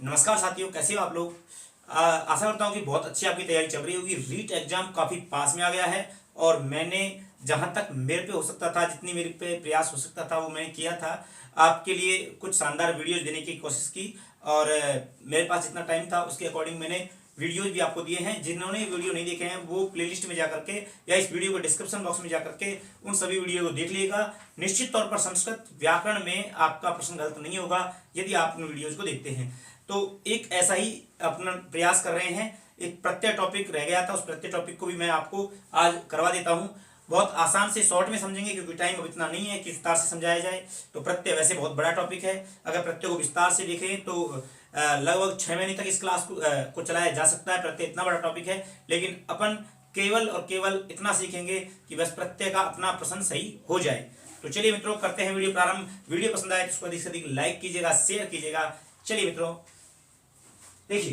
नमस्कार साथियों, कैसे हो आप लोग। आशा करता हूँ कि बहुत अच्छी आपकी तैयारी चल रही होगी। रीट एग्जाम काफ़ी पास में आ गया है और मैंने जहाँ तक मेरे पे हो सकता था, जितनी मेरे पे प्रयास हो सकता था वो मैंने किया था। आपके लिए कुछ शानदार वीडियोज देने की कोशिश की और मेरे पास जितना टाइम था उसके अकॉर्डिंग मैंने वीडियोज भी आपको दिए हैं। जिन्होंने वीडियो नहीं देखे हैं वो प्लेलिस्ट में जा करके या इस वीडियो को डिस्क्रिप्शन बॉक्स में जा करके उन सभी वीडियो को देख लीजिएगा। निश्चित तौर पर संस्कृत व्याकरण में आपका प्रश्न गलत नहीं होगा यदि आप उन वीडियोज को देखते हैं। तो एक ऐसा ही अपना प्रयास कर रहे हैं। एक प्रत्यय टॉपिक रह गया था, उस प्रत्यय टॉपिक को भी मैं आपको आज करवा देता हूँ। बहुत आसान से शॉर्ट में समझेंगे क्योंकि टाइम अब इतना नहीं है कि विस्तार से समझाया जाए। तो प्रत्यय वैसे बहुत बड़ा टॉपिक है, अगर प्रत्यय को विस्तार से देखें तो लगभग 6 महीने तक इस क्लास को चलाया जा सकता है। प्रत्यय इतना बड़ा टॉपिक है, लेकिन अपन केवल और केवल इतना सीखेंगे कि बस प्रत्यय का अपना प्रश्न सही हो जाए। तो चलिए मित्रों, करते हैं वीडियो प्रारंभ। वीडियो पसंद आए तो उसको अधिक से अधिक लाइक कीजिएगा, शेयर कीजिएगा। चलिए मित्रों, देखिए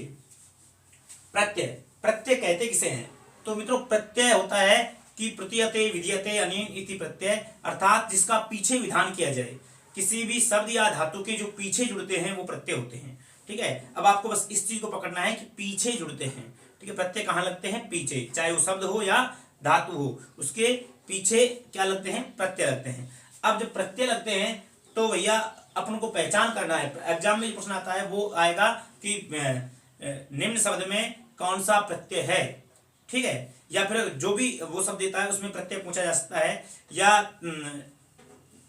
प्रत्यय प्रत्यय कहते किसे हैं। तो मित्रों, प्रत्यय होता है कि प्रतीयते विधीयते अनेन इति प्रत्यय, अर्थात जिसका पीछे विधान किया जाए। किसी भी शब्द या धातु के जो पीछे जुड़ते हैं वो प्रत्यय होते हैं। ठीक है, अब आपको बस इस चीज को पकड़ना है कि पीछे जुड़ते हैं। ठीक है, प्रत्यय कहाँ लगते हैं? पीछे, चाहे वो शब्द हो या धातु हो, उसके पीछे क्या लगते हैं? प्रत्यय लगते हैं। अब जब प्रत्यय लगते हैं तो भैया अपन को पहचान करना है। एग्जाम में जो प्रश्न आता है वो आएगा कि निम्न शब्द में कौन सा प्रत्यय है। ठीक है, या फिर जो भी वो शब्द देता है उसमें प्रत्यय पूछा जा सकता है, या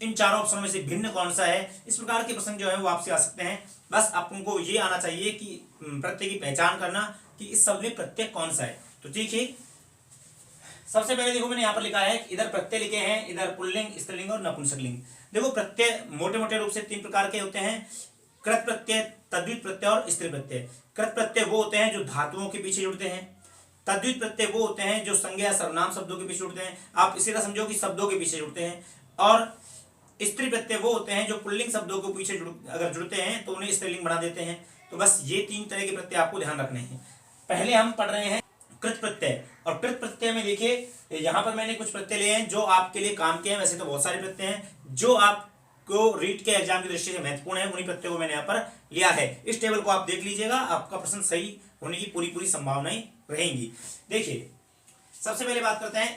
इन चारों ऑप्शनों में से भिन्न कौन सा है। इस प्रकार के प्रश्न जो है वो आपसे आ सकते हैं। बस आपको ये आना चाहिए कि प्रत्यय की पहचान करना कि इस शब्द में प्रत्यय कौन सा है। तो ठीक है, सबसे पहले देखो मैंने यहाँ पर लिखा है, इधर प्रत्यय लिखे हैं, इधर पुल्लिंग, स्त्रीलिंग और नपुंसकलिंग। देखो प्रत्यय मोटे मोटे रूप से 3 प्रकार के होते हैं: कृत प्रत्यय, तद्वित प्रत्यय और स्त्री प्रत्यय। कृत प्रत्यय वो होते हैं जो धातुओं के पीछे जुड़ते हैं। तद्वित प्रत्यय वो होते हैं जो संज्ञा सर्वनाम शब्दों के पीछे जुड़ते हैं। आप इसी तरह समझो कि शब्दों के पीछे जुड़ते हैं। और स्त्री प्रत्यय वो होते हैं जो पुल्लिंग शब्दों के पीछे अगर जुड़ते हैं तो उन्हें स्त्रीलिंग बना देते हैं। तो बस ये 3 तरह के प्रत्यय आपको ध्यान रखने हैं। पहले हम पढ़ रहे हैं कृत प्रत्यय। और कृत प्रत्यय में देखिए यहाँ पर मैंने कुछ प्रत्यय लिए हैं जो आपके लिए काम के हैं। वैसे तो बहुत सारे प्रत्यय हैं जो आपको रीट के एग्जाम की दृष्टि से महत्वपूर्ण है, उन्हीं प्रत्ययों को मैंने यहाँ पर लिया है। इस टेबल को आप देख लीजिएगा, आपका प्रश्न सही होने की पूरी संभावनाएं रहेंगी। देखिए सबसे पहले बात करते हैं,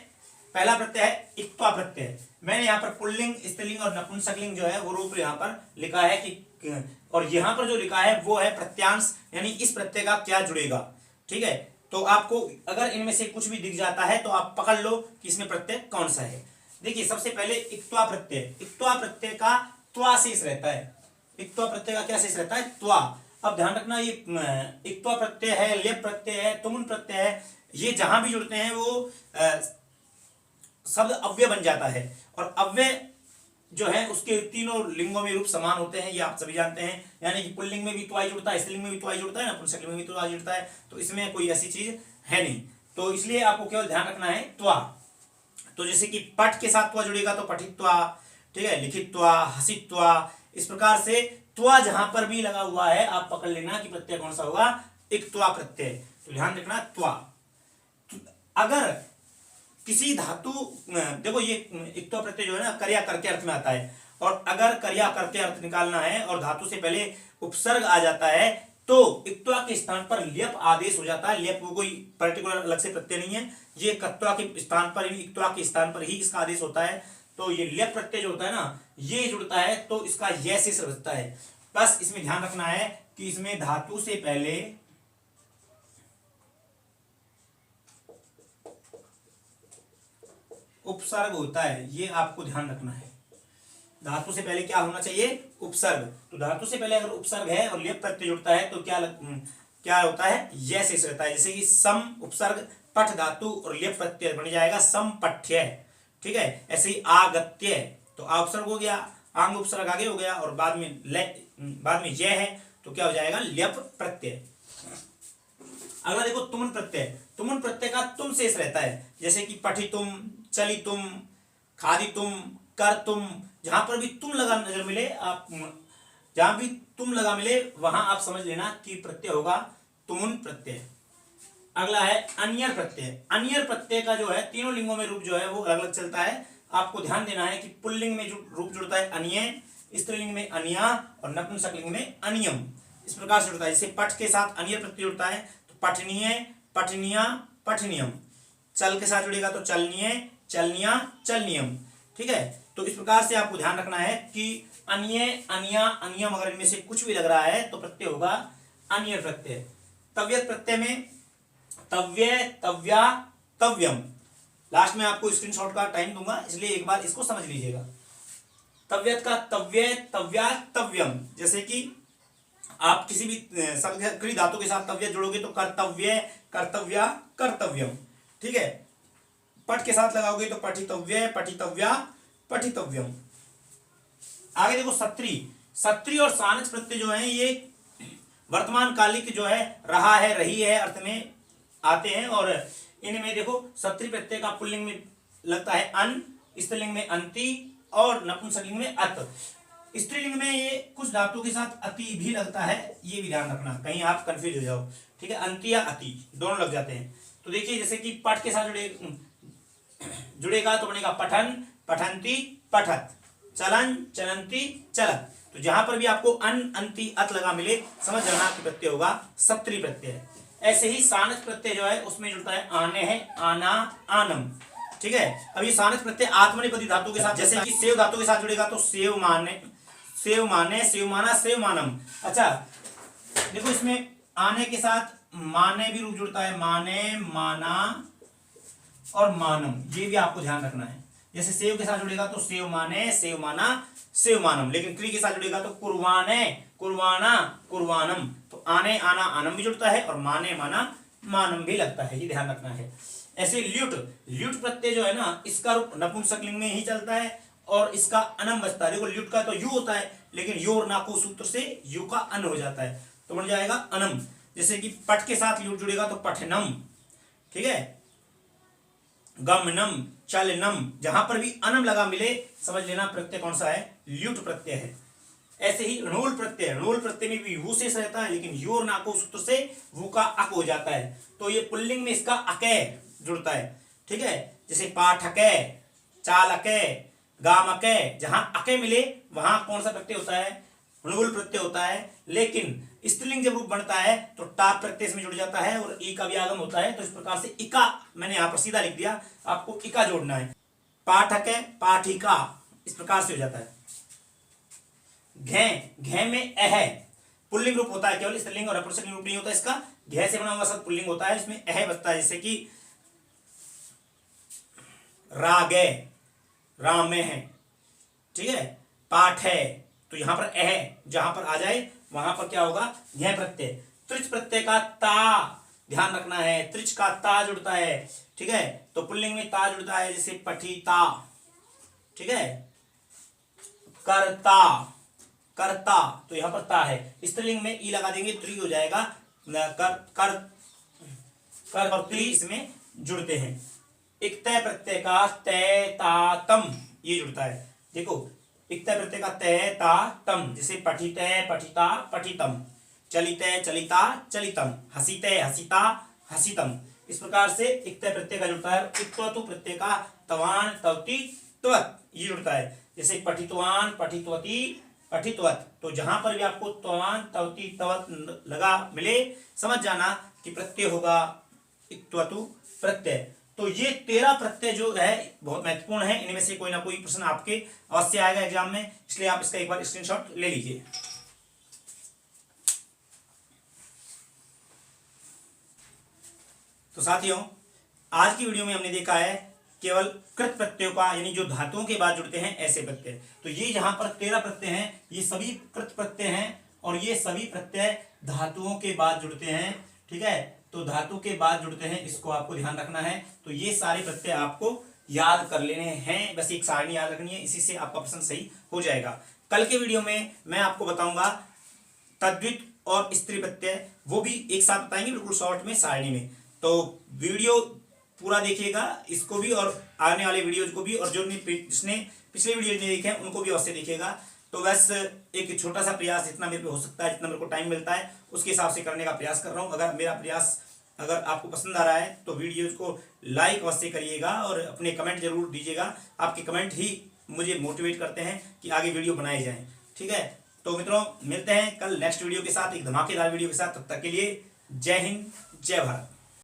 पहला प्रत्यय है इक्त्वा प्रत्यय। मैंने यहाँ पर पुल्लिंग, स्त्रीलिंग और नपुंसकलिंग जो है वो रूप यहाँ पर लिखा है कि, और यहाँ पर जो लिखा है वो है प्रत्यांश, यानी इस प्रत्यय का क्या जुड़ेगा। ठीक है, तो आपको अगर इनमें से कुछ भी दिख जाता है तो आप पकड़ लो कि इसमें प्रत्यय कौन सा है। देखिए सबसे पहले इक्त्वा प्रत्यय। इक्त्वा प्रत्यय का त्वा शेष रहता है। इक्त्वा प्रत्यय का क्या शेष रहता है? त्वा। अब ध्यान रखना, ये इक्त्वा प्रत्यय है, लेप प्रत्यय है, तुमुन प्रत्यय है, ये जहां भी जुड़ते हैं वो शब्द अव्यय बन जाता है। और अव्यय जो है उसके तीनों लिंगों में रूप समान होते हैं, ये आप सभी जानते हैं। यानी कि पुल्लिंग में भी त्वाई जुड़ता है, स्त्रीलिंग में भी त्वाई जुड़ता है, नपुंसकलिंग में भी त्वाई जुड़ता है। तो इसमें कोई ऐसी चीज है नहीं, तो इसलिए आपको केवल ध्यान रखना है त्वा। तो जैसे कि पठ के साथ त्वा जुड़ेगा तो पठित्वा, ठीक है, लिखित्वा, हसित्वा। इस प्रकार से त्वा जहां पर भी लगा हुआ है आप पकड़ लेना कि प्रत्यय कौन सा होगा? इक्त्वा प्रत्यय। तो ध्यान रखना त्वा। अगर किसी धातु, देखो ये इक्त्वा प्रत्यय जो है ना कर्या करके अर्थ में आता है, और अगर कर्या करके अर्थ निकालना है और धातु से पहले उपसर्ग आ जाता है तो इक्त्वा के स्थान पर ल्यप आदेश हो जाता है। ल्यप वो कोई पर्टिकुलर अलग से प्रत्यय नहीं है, ये कत्वा के स्थान पर, इक्त्वा के स्थान पर ही इसका आदेश होता है। तो ये ल्यप प्रत्यय जो होता है ना, ये जुड़ता है तो इसका यह शेष बचता है। बस इसमें ध्यान रखना है कि इसमें धातु से पहले उपसर्ग होता है, ये आपको ध्यान रखना है। धातु से पहले क्या होना चाहिए? उपसर्ग। तो धातु से पहले अगर उपसर्ग है और लेप प्रत्यय जुड़ता है तो क्या होता है? यह शेष रहता है। जैसे कि सम उपसर्ग पठ धातु और लेप प्रत्यय बन जाएगा समपठ्य। ठीक है, ऐसे ही आगत्य, तो आ उपसर्ग हो गया, आंग उपसर्ग आगे हो गया, और बाद में यह है तो क्या हो जाएगा? ल्यप प्रत्यय। अगला देखो तुमन प्रत्यय। तुमन प्रत्यय का तुम शेष रहता है, जैसे कि पठितुम, चलितुम, खादितुम, करतुम। जहां पर भी तुम लगा नजर मिले, आप जहां भी तुम लगा मिले वहां आप समझ लेना कि प्रत्यय होगा तुमुन प्रत्यय। अगला है अन्यर प्रत्यय। अन्यर प्रत्यय का जो है तीनों लिंगों में रूप जो है वो अलग अलग चलता है। आपको ध्यान देना है कि पुल्लिंग में जो रूप जुड़ता है अन्य, स्त्रीलिंग में अनिया और नपुंसकलिंग में अनियम। इस प्रकार से जुड़ता है। जैसे पठ के साथ अनियर प्रत्यय जुड़ता है तो पठनीय, पठनिया, पठनियम। चल के साथ जुड़ेगा तो चलनीय, चलनिया, चलनियम। ठीक है, तो इस प्रकार से आपको ध्यान रखना है कि अन्य, अनिया, अनियम अगर इनमें से कुछ भी लग रहा है तो प्रत्यय होगा अनियर प्रत्यय। तव्यत प्रत्यय में तव्य, तव्या, तव्यम। लास्ट में आपको स्क्रीनशॉट का टाइम दूंगा, इसलिए एक बार इसको समझ लीजिएगा। तव्यत का तव्य, तव्या, तव्यम। जैसे कि आप किसी भी क्रिया धातु के साथ तव्य जोड़ोगे तो कर्तव्य, कर्तव्या, कर्तव्यम। ठीक है, पठ के साथ लगाओगे तो पठितव्य, पठितव्या, पठितव्यम। आगे देखो सत्री। सत्री और सानच प्रत्यय जो है ये वर्तमान कालिक जो है, रहा है, रही है अर्थ में आते हैं। और इनमें देखो सत्री प्रत्यय का पुल्लिंग में लगता है अन, स्त्रीलिंग में अंति और नपुंसकलिंग में अत। स्त्रीलिंग में ये कुछ धातु के साथ अति भी लगता है, ये भी ध्यान रखना, कहीं आप कंफ्यूज हो जाओ। ठीक है, अंति या अति दोनों लग जाते हैं। तो देखिए जैसे कि पठ के साथ जुड़ेगा तो बनेगा पठन, पठंती, पठत, चलन, चलंती, चलत। तो जहां पर भी आपको अन, अंति, अत लगा मिले समझ जाना कि प्रत्यय होगा सत्री प्रत्यय। ऐसे ही सानच प्रत्यय जो है उसमें जुड़ता है आने है, आना, आनम। ठीक है, अब ये सानच प्रत्यय आत्मनेपदी धातु के साथ, जैसे कि सेव धातु के साथ जुड़ेगा तो सेव माने, सेव माने, सेव माना, सेव मानम। अच्छा देखो इसमें आने के साथ माने भी रूप जुड़ता है, माने, माना और मानम, ये भी आपको ध्यान रखना है। जैसे सेव के साथ जुड़ेगा तो सेव माने, सेव माना, सेव मानम। लेकिन क्री के साथ जुड़ेगा तो कुर्वाने, कुर्वाना, कुर्वानम। तो आने, आना, आनम भी जुड़ता है और माने, माना, मानम भी लगता है, ये ध्यान रखना है। ऐसे ल्युट, ल्युट प्रत्यय जो है ना, इसका रूप नपुंसकलिंग में ही चलता है और इसका अनम बचता है। देखो ल्युट का तो यू होता है, लेकिन योर नाकु सूत्र से यू का अन हो जाता है तो बन जाएगा अनम। जैसे कि पठ के साथ ल्युट जुड़ेगा तो पठनम। ठीक है, गमनम, चलनम। जहां पर भी अनम लगा मिले समझ लेना प्रत्यय कौन सा है, ल्युट प्रत्यय है। ऐसे ही ऋणोल प्रत्यय, ऋणोल प्रत्यय में भी वू शेष रहता है, लेकिन योर नाको सूत्र से वू का अक हो जाता है। तो ये पुल्लिंग में इसका अके जुड़ता है। ठीक है, जैसे पाठके, चालके, गामके। जहां अके मिले वहां कौन सा प्रत्यय होता है, ऋणोल प्रत्यय होता है। लेकिन स्त्रीलिंग जब रूप बनता है तो टाप प्रत्यय में जुड़ जाता है और ई का भी आगम होता है। तो इस प्रकार से इका, मैंने यहां पर सीधा लिख दिया, आपको इका जोड़ना है। पाठक है, पाठिका, इस प्रकार से हो जाता है। घे, घे में अह पुल्लिंग रूप होता है, केवल स्त्रीलिंग और नपुंसकलिंग रूप नहीं होता इसका। घे से बना हुआ सब पुल्लिंग होता है, इसमें अह बचता है। जैसे कि रागे, रामे है। ठीक है, पाठ है, तो यहां पर अह जहां पर आ जाए वहां पर क्या होगा, घे प्रत्यय। त्रिच प्रत्यय का ता ध्यान रखना है, त्रिच का ता जुड़ता है। ठीक है, तो पुल्लिंग में ता जुड़ता है, जैसे पठिता। ठीक है, करता, करता, तो यहां पर ता है। स्त्रीलिंग में ई लगा देंगे तो हो जाएगा कर, कर, कर और त्री इसमें जुड़ते हैं। इक्तय प्रत्यय का तय, ता, तम ये जुड़ता है। देखो इक्तय प्रत्यय का तय, ता, तम। जैसे पठितय, पठिता, पठितम। चलितय, चलिता, चलितम। हसितय, हसिता, हसितम। इस प्रकार से इक्तय प्रत्यय का जुड़ता है। इत्वतु प्रत्यय का तवान, तवति, त्वत ये जुड़ता है। जैसे पठितवान, पठितवती, पठितवत। तो जहां पर भी आपको तवान, तवती, तवत लगा मिले समझ जाना कि प्रत्यय होगा इत्वतु प्रत्यय। तो ये 13 प्रत्यय जो है बहुत महत्वपूर्ण है, इनमें से कोई ना कोई प्रश्न आपके अवश्य आएगा एग्जाम में, इसलिए आप इसका एक बार स्क्रीनशॉट ले लीजिए। तो साथियों आज की वीडियो में हमने देखा है केवल कृत प्रत्ययों का, यानी जो धातुओं के बाद जुड़ते हैं ऐसे प्रत्यय। तो ये जहां पर 13 प्रत्यय हैं ये सभी कृत प्रत्यय हैं और ये सभी प्रत्यय धातुओं के बाद जुड़ते हैं। ठीक है, तो धातु के बाद जुड़ते हैं, इसको आपको ध्यान रखना है। तो ये सारे प्रत्यय आपको याद कर लेने हैं, बस एक सारणी याद रखनी है, इसी से आपका प्रश्न सही हो जाएगा। कल के वीडियो में मैं आपको बताऊंगा तद्वित और स्त्री प्रत्यय, वो भी एक साथ बताएंगे बिल्कुल शॉर्ट में सारणी में। तो वीडियो पूरा देखिएगा इसको भी और आने वाले वीडियोज को भी, और जो जिसने पिछले वीडियो नहीं देखे हैं उनको भी अवश्य देखिएगा। तो बस एक छोटा सा प्रयास जितना मेरे पे हो सकता है, जितना मेरे को टाइम मिलता है उसके हिसाब से करने का प्रयास कर रहा हूँ। अगर मेरा प्रयास अगर आपको पसंद आ रहा है तो वीडियोज को लाइक अवश्य करिएगा और अपने कमेंट जरूर दीजिएगा। आपके कमेंट ही मुझे मोटिवेट करते हैं कि आगे वीडियो बनाए जाएं। ठीक है, तो मित्रों मिलते हैं कल नेक्स्ट वीडियो के साथ, एक धमाकेदार वीडियो के साथ। तब तक के लिए जय हिंद, जय भारत।